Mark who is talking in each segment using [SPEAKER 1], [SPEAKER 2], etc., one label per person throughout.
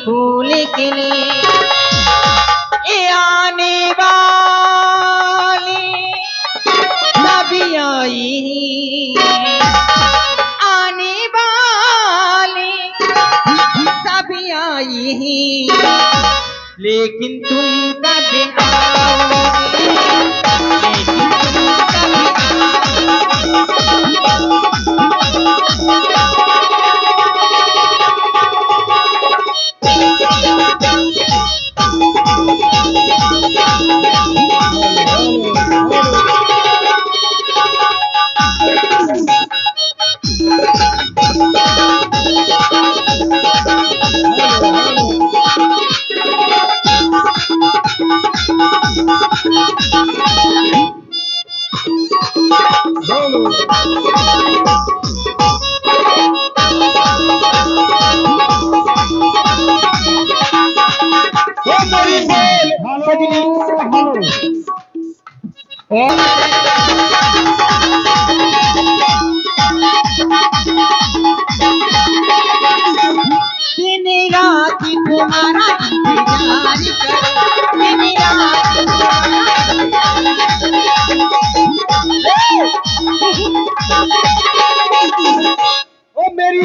[SPEAKER 1] फूल खिले ये आने वाली सभी आई आने वाली सभी आई लेकिन तुम कभी आओगे लेकिन तुम दिन रात तुम्हारा इंतजार करो दिन रात
[SPEAKER 2] ओ मेरी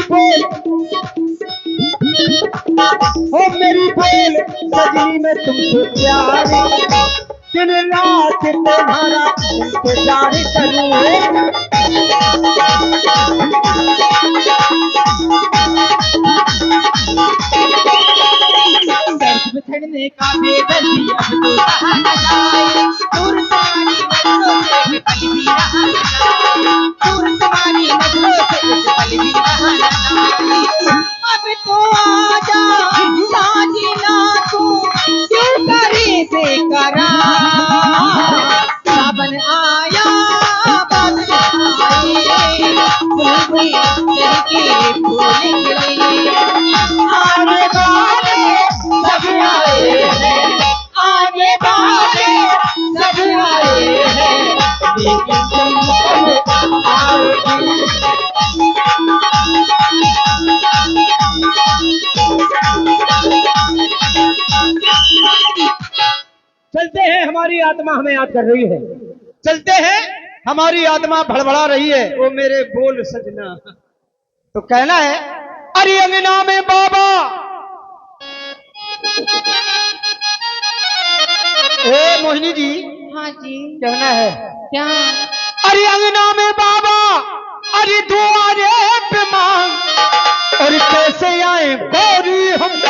[SPEAKER 2] बोल सजनी में तुमसे प्यार दिन रात तुम्हारा इंतजार करूं
[SPEAKER 1] बिछड़ने का बेदर्दी अब तो सहा न जाए दूर तुम्हारी नजरों से एक पल भी रहा न जाए दूर तुम्हारी नजरों से एक पल भी रहा न जाए अब तो आजा साजना तू क्यों करे बेकरार सावन आया बादल आए बुलबुल लहके फूल खिले आने वाले सब आए हैं आने वाले सब आए हैं लेकिन तुम कब आओगे
[SPEAKER 2] चलते हैं हमारी आत्मा हमें याद कर रही है चलते हैं हमारी आत्मा भड़बड़ा रही है वो मेरे बोल सजना तो कहना है अरे अंगना में बाबा ए मोहिनी जी
[SPEAKER 1] हाँ जी
[SPEAKER 2] कहना है
[SPEAKER 1] क्या
[SPEAKER 2] अरे अंगना में बाबा अरे दुआरे पे मांग और कैसे आए गौरी हम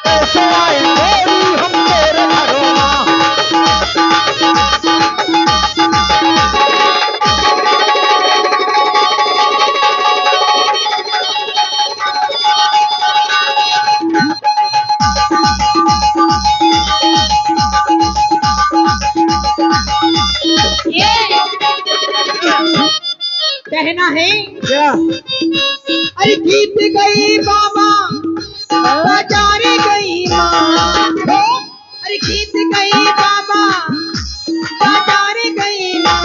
[SPEAKER 2] कैसे आए गौरी हम तेरे घरों
[SPEAKER 1] कहना है
[SPEAKER 2] क्या
[SPEAKER 1] अरे गीत गई बाबा बाजारे गई माँ अरे गीत गई बाबा बाजारे गई माँ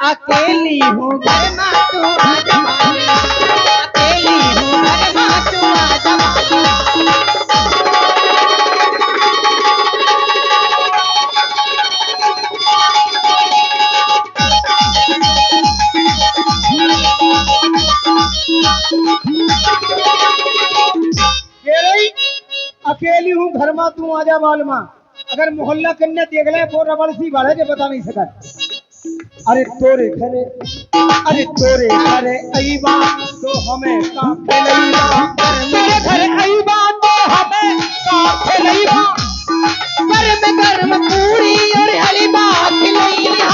[SPEAKER 1] अकेली हूँ घर में तू आजमानी अकेली हूँ घर में तू आजमानी
[SPEAKER 2] अकेली हूँ घर में तू आजा मालूमा अगर मोहल्ला कन्या देख ले तो रबड़ सी बाढ़े जो बता नहीं सका अरे तोरे घरे अईबा तो हमें काफे लईबा तेरे घरे अईबा तो हमें काफे लईबा
[SPEAKER 1] गर्म पूरी और हलवा खिलैया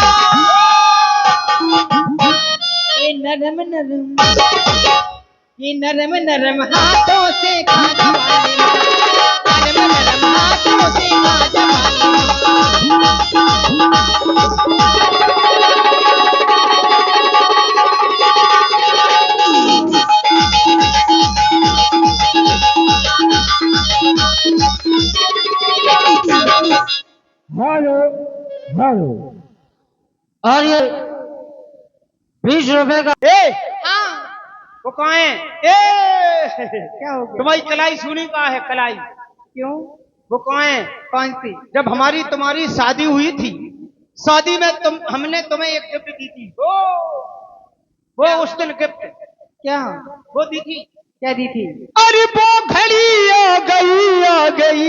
[SPEAKER 1] ये नरम नरम हाथों से खाने वाली नरम नरम हाथों से खाने
[SPEAKER 2] हेलो
[SPEAKER 1] और ये 20 रुपए का
[SPEAKER 2] ए
[SPEAKER 1] हाँ
[SPEAKER 2] वो कहाँ है? ए
[SPEAKER 1] क्या हो गया?
[SPEAKER 2] तुम्हारी कलाई सुनी कहाँ है? कलाई
[SPEAKER 1] क्यों?
[SPEAKER 2] वो कहाँ है?
[SPEAKER 1] कौन सी?
[SPEAKER 2] जब हमारी तुम्हारी शादी हुई थी, शादी में हमने तुम्हें एक गिफ्ट दी थी। वो उस दिन गिफ्ट
[SPEAKER 1] क्या?
[SPEAKER 2] वो दी थी।
[SPEAKER 1] क्या दी थी?
[SPEAKER 2] अरे वो घड़ी आ गई, आ गई।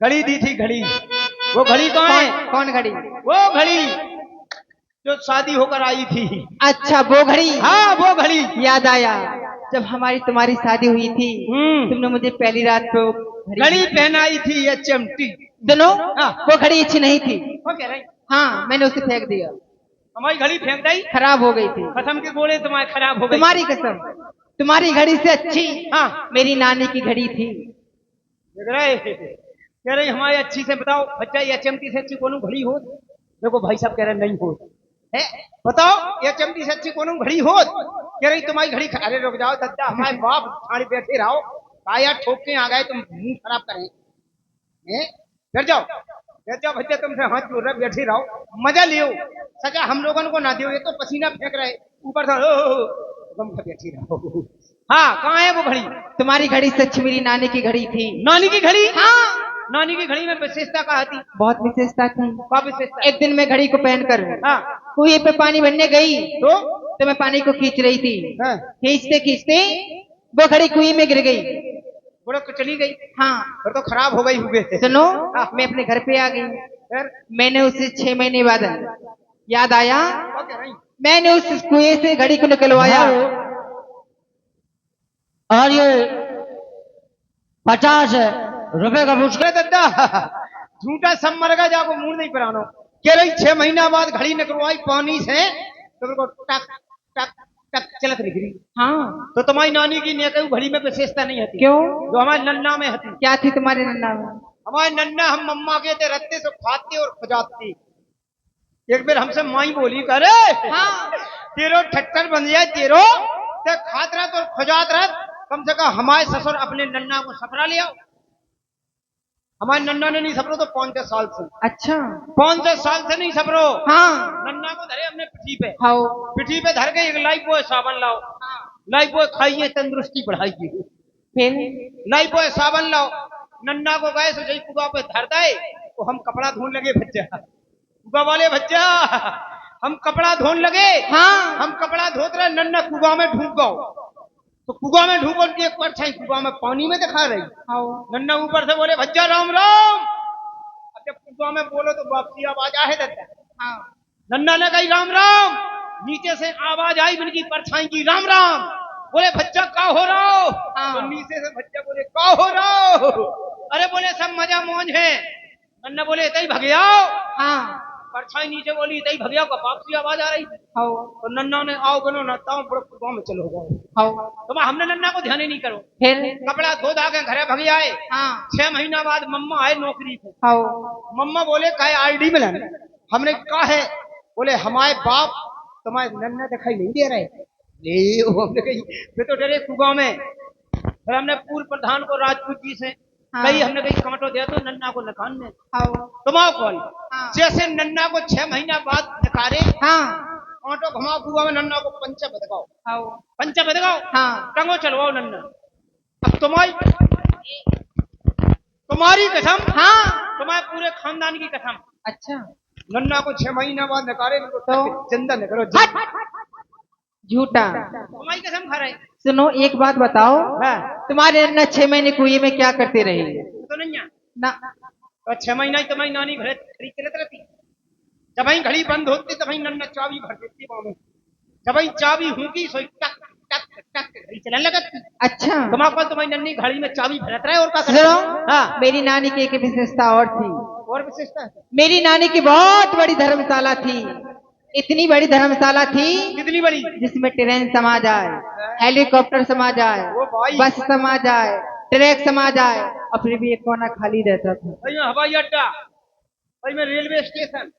[SPEAKER 2] घड़ी दी थी, घड़ी। वो घड़ी कहाँ है?
[SPEAKER 1] कौन घड़ी?
[SPEAKER 2] वो घड़ी जो शादी होकर आई थी।
[SPEAKER 1] अच्छा वो घड़ी।
[SPEAKER 2] हाँ वो घड़ी।
[SPEAKER 1] याद आया, जब हमारी तुम्हारी शादी हुई थी तुमने मुझे पहली रात को
[SPEAKER 2] घड़ी पहनाई थी, ये चमटी।
[SPEAKER 1] सुनो,
[SPEAKER 2] हाँ।
[SPEAKER 1] वो घड़ी अच्छी नहीं थी।
[SPEAKER 2] वो कह रही
[SPEAKER 1] हाँ, मैंने उसे फेंक दिया।
[SPEAKER 2] हमारी घड़ी फेंक गई,
[SPEAKER 1] खराब हो गई थी।
[SPEAKER 2] कसम के बोले तुम्हारी खराब हो गई।
[SPEAKER 1] तुम्हारी कसम, तुम्हारी घड़ी से अच्छी
[SPEAKER 2] हाँ
[SPEAKER 1] मेरी नानी की घड़ी थी।
[SPEAKER 2] देख रहे कह रही हमारी अच्छी से बताओ बच्चा, ये चमटी से अच्छी कौन घड़ी हो? देखो भाई साहब कह रहे नहीं हो है, बताओ ये चमटी से अच्छी कौन घड़ी हो? कह रही तुम्हारी घड़ी। अरे रुक जाओ दद्दा, हमारे बाप खाड़ी बैठे रहो, का यार ठोक के आ गए तुम मुंह खराब करें। बैठ जाओ भैया, तुमसे हाथ जोड़ रहे, बैठे रहो, मजा लियो। सजा हम लोगों को ना दियो, ये तो पसीना फेंक रहे ऊपर से। तुम बैठी रहो। हाँ कहाँ है वो घड़ी?
[SPEAKER 1] तुम्हारी घड़ी से अच्छी मेरी नानी की घड़ी थी।
[SPEAKER 2] नानी की घड़ी?
[SPEAKER 1] हाँ,
[SPEAKER 2] नानी की घड़ी में विशेषता कहा थी?
[SPEAKER 1] बहुत विशेषता थी।
[SPEAKER 2] क्या विशेषता?
[SPEAKER 1] एक दिन मैं घड़ी को पहनकर
[SPEAKER 2] हाँ
[SPEAKER 1] कुएं पे पानी भरने गई
[SPEAKER 2] तो
[SPEAKER 1] मैं पानी को खींच रही थी।
[SPEAKER 2] हाँ।
[SPEAKER 1] खींचते खींचते वो घड़ी कुएं में गिर गई।
[SPEAKER 2] बुढ़क तो चली गई।
[SPEAKER 1] हाँ
[SPEAKER 2] फिर तो खराब हो गई हुए।
[SPEAKER 1] सुनो, मैं अपने घर पे आ गई।
[SPEAKER 2] फिर
[SPEAKER 1] मैंने उसे 6 महीने बाद याद आया,
[SPEAKER 2] क्या कह रही?
[SPEAKER 1] मैंने उस कुएं से घड़ी को निकलवाया और ये 50 रुपए का
[SPEAKER 2] उसके दद्दा झूठा सब मर गया, जाको मुंह नहीं कराना। कह रही 6 महीना बाद घड़ी निकलवाई पानी से, तो मेरे को टक टक टक चलत निकली।
[SPEAKER 1] हाँ,
[SPEAKER 2] तो तुम्हारी नानी की ने कही घड़ी में विशेषता नहीं होती?
[SPEAKER 1] क्यों?
[SPEAKER 2] जो हमारे नन्ना में होती।
[SPEAKER 1] क्या थी तुम्हारे नन्ना में?
[SPEAKER 2] हमारे नन्ना हम मम्मा के थे रत्ते से खाते और खजाते। एक बार हमसे माई बोली करे
[SPEAKER 1] हाँ।
[SPEAKER 2] तेरो ठट्टर बन जाए, तेरो ते खात रहा तो खजात रहा, कम से कम हमारे ससुर अपने नन्ना को सफरा ले आओ। हमारे नन्ना ने नहीं सफरो तो 5-6 साल से।
[SPEAKER 1] अच्छा
[SPEAKER 2] 5-6 साल से नहीं सफरो।
[SPEAKER 1] हाँ।
[SPEAKER 2] नन्ना को धरे हमने पिठी पे।
[SPEAKER 1] हाँ।
[SPEAKER 2] पिठी पे धर के एक लाइफ बॉय साबन लाओ। लाइफ बॉय खाइए तंदुरुस्ती बढ़ाइए।
[SPEAKER 1] फिर
[SPEAKER 2] लाइफ बॉय साबन लाओ। नन्ना को गए सो जई कुआ पे धर दे, तो हम कपड़ा धोने लगे बच्चा। कुआ वाले बच्चा हम कपड़ा धोने लगे।
[SPEAKER 1] हाँ।
[SPEAKER 2] हम कपड़ा धोत रहे, नन्ना कुआ में ढूक गओ। तो कुआ में ढूको, एक परछाई कुआ में पानी में दिखा रही।
[SPEAKER 1] हाँ।
[SPEAKER 2] नन्ना ऊपर से बोले भज्जा राम राम। अब जब कुआ में बोलो तो वापसी आवाज आए दद्दा।
[SPEAKER 1] हाँ।
[SPEAKER 2] नन्ना ने कही राम राम, नीचे से आवाज आई उनकी परछाई की राम राम। बोले भज्जा का हो रहा हो?
[SPEAKER 1] हाँ।
[SPEAKER 2] तो नीचे से भज्जा बोले का हो रहा हो? अरे बोले सब मजा मौज है। नन्ना बोले इतना ही भगियाओ।
[SPEAKER 1] हाँ।
[SPEAKER 2] परछाई नीचे बोली इतना ही भगियाओ का वापसी आवाज आ रही थी।
[SPEAKER 1] हाँ।
[SPEAKER 2] तो नन्ना ने आओ गनो नताओ बड़ो कुआ में चलो गए।
[SPEAKER 1] हाँ।
[SPEAKER 2] तो हमने नन्ना को ध्यान ही नहीं करो।
[SPEAKER 1] फिर
[SPEAKER 2] कपड़ा धो धा के घरे भगी आए।
[SPEAKER 1] हाँ।
[SPEAKER 2] 6 महीना बाद मम्मा आए नौकरी पे।
[SPEAKER 1] हाँ।
[SPEAKER 2] मम्मा बोले का आरडी मिलन? हमने कहा है? बोले हमारे बाप तुम्हारे नन्ना दिखाई नहीं दे रहे। हमने कही फिर तो डरे कुआ में। फिर हमने पूर्व प्रधान को राजपूत जी से कही, हमने कही कांटो दे दो नन्ना को नकान में।
[SPEAKER 1] हाँ।
[SPEAKER 2] तुम्हारा कॉल
[SPEAKER 1] हाँ।
[SPEAKER 2] जैसे नन्ना को 6 महीना बाद नकारे,
[SPEAKER 1] हाँ।
[SPEAKER 2] कांटो घुमाओ कुआ में, नन्ना को पंचा बदगाओ।
[SPEAKER 1] हाँ।
[SPEAKER 2] पंचा बदगाओ।
[SPEAKER 1] हाँ।
[SPEAKER 2] टंगो चलवाओ नन्ना। अब तुम्हारी कसम,
[SPEAKER 1] हाँ।
[SPEAKER 2] तुम्हारे पूरे खानदान की कसम,
[SPEAKER 1] अच्छा
[SPEAKER 2] नन्ना को 6 महीना बाद नकारे
[SPEAKER 1] तो
[SPEAKER 2] जिंदा निकलो।
[SPEAKER 1] झूठा।
[SPEAKER 2] तुम्हारी कसम खा रहे।
[SPEAKER 1] सुनो एक बात बताओ,
[SPEAKER 2] हाँ।
[SPEAKER 1] तुम्हारे नन्ना 6 महीने कुएं में क्या करते रहे?
[SPEAKER 2] तो नहीं
[SPEAKER 1] ना।
[SPEAKER 2] तो 6 महीना ही तुम्हारी नानी घड़ी चलत रहती। जब ही घड़ी बंद होती तब ही नन्ना चाबी भर देती पाँव में। जब ही चाबी हुकी सो टक टक टक घड़ी चलने लगती।
[SPEAKER 1] अच्छा
[SPEAKER 2] तुम्हारी नन्नी घड़ी में चाबी भरत रहे और का
[SPEAKER 1] सुनो,
[SPEAKER 2] हाँ।
[SPEAKER 1] मेरी नानी की एक विशेषता और थी।
[SPEAKER 2] और विशेषता है?
[SPEAKER 1] मेरी नानी की बहुत बड़ी धर्मशाला थी। इतनी बड़ी धर्मशाला थी
[SPEAKER 2] कितनी बड़ी?
[SPEAKER 1] जिसमें ट्रेन समा जाए, हेलीकॉप्टर समा जाए,
[SPEAKER 2] ओ भाई।
[SPEAKER 1] बस समा जाए, ट्रक समा जाए, और फिर भी एक कोना खाली रहता था।
[SPEAKER 2] भाई में हवाई अड्डा, भाई में रेलवे स्टेशन,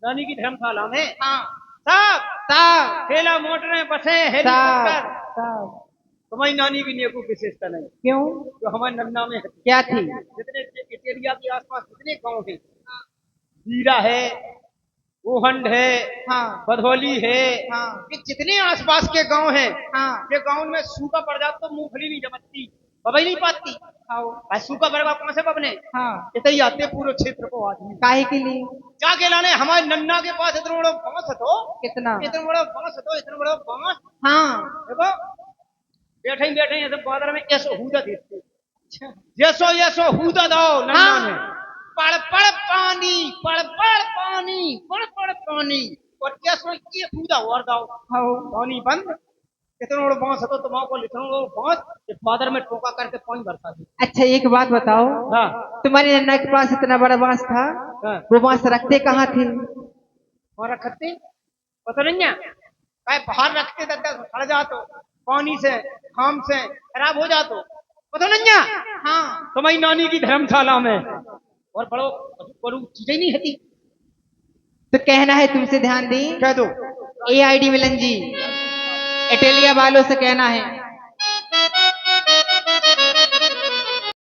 [SPEAKER 2] नानी की धर्मशाला में। हाँ सब
[SPEAKER 1] साहब
[SPEAKER 2] ठेला मोटरें बसें हेलीकॉप्टर। तुम्हारी नानी की नेको विशेषता नहीं।
[SPEAKER 1] क्यों?
[SPEAKER 2] जो हमारे नन्ना में है।
[SPEAKER 1] क्या थी?
[SPEAKER 2] जितने एरिया के आसपास जितने गांव हैं, जीरा है, ओहंड है,
[SPEAKER 1] हाँ
[SPEAKER 2] बधौली है,
[SPEAKER 1] हाँ
[SPEAKER 2] ये जितने आसपास के गांव हैं,
[SPEAKER 1] हाँ
[SPEAKER 2] ये गांव में सूखा पड़ जाता तो मूंगफली नहीं जमती, बबई नहीं पाती।
[SPEAKER 1] आओ
[SPEAKER 2] भाई सूखा पड़ेगा कौन से बबने,
[SPEAKER 1] हाँ
[SPEAKER 2] इतने ही आते पूरे क्षेत्र को आदमी
[SPEAKER 1] काहे के लिए?
[SPEAKER 2] जाके लाने। हमारे नन्ना के पास इतना बड़ा बांस है तो,
[SPEAKER 1] कितना?
[SPEAKER 2] इतना बड़ा बांस है तो, इतना बड़ा बांस।
[SPEAKER 1] हाँ
[SPEAKER 2] देखो बैठे ही बैठे ऐसे बादल में ऐसो हूदा देते,
[SPEAKER 1] अच्छा
[SPEAKER 2] जैसो जैसो हूदा दो नन्ना
[SPEAKER 1] हाँ।
[SPEAKER 2] ने, पड़ पड़ पानी, पड़ पड़ पानी, पड़ पड़ पानी, और ऐसो ये हूदा और दाओ
[SPEAKER 1] आओ
[SPEAKER 2] पानी बंद। इतना बड़ा बांस है तो तुम्हारे को इतना बड़ा बांस ये बादल में ठोका करके पानी भरता है।
[SPEAKER 1] अच्छा एक बात बताओ,
[SPEAKER 2] हाँ
[SPEAKER 1] तुम्हारे नन्ना के पास इतना बड़ा बांस था,
[SPEAKER 2] हाँ,
[SPEAKER 1] वो बांस रखते कहाँ थे?
[SPEAKER 2] और रखते पता नहीं है काय बाहर रखते दादा सड़ जातो, पानी से घाम से खराब हो जातो, पता नहीं है।
[SPEAKER 1] हाँ
[SPEAKER 2] तुम्हारी नानी की धर्मशाला में और बड़ो बड़ू चीजें नहीं होती।
[SPEAKER 1] तो कहना है तुमसे ध्यान दी,
[SPEAKER 2] कह दो
[SPEAKER 1] AID मिलन जी, इटालिया वालों से कहना है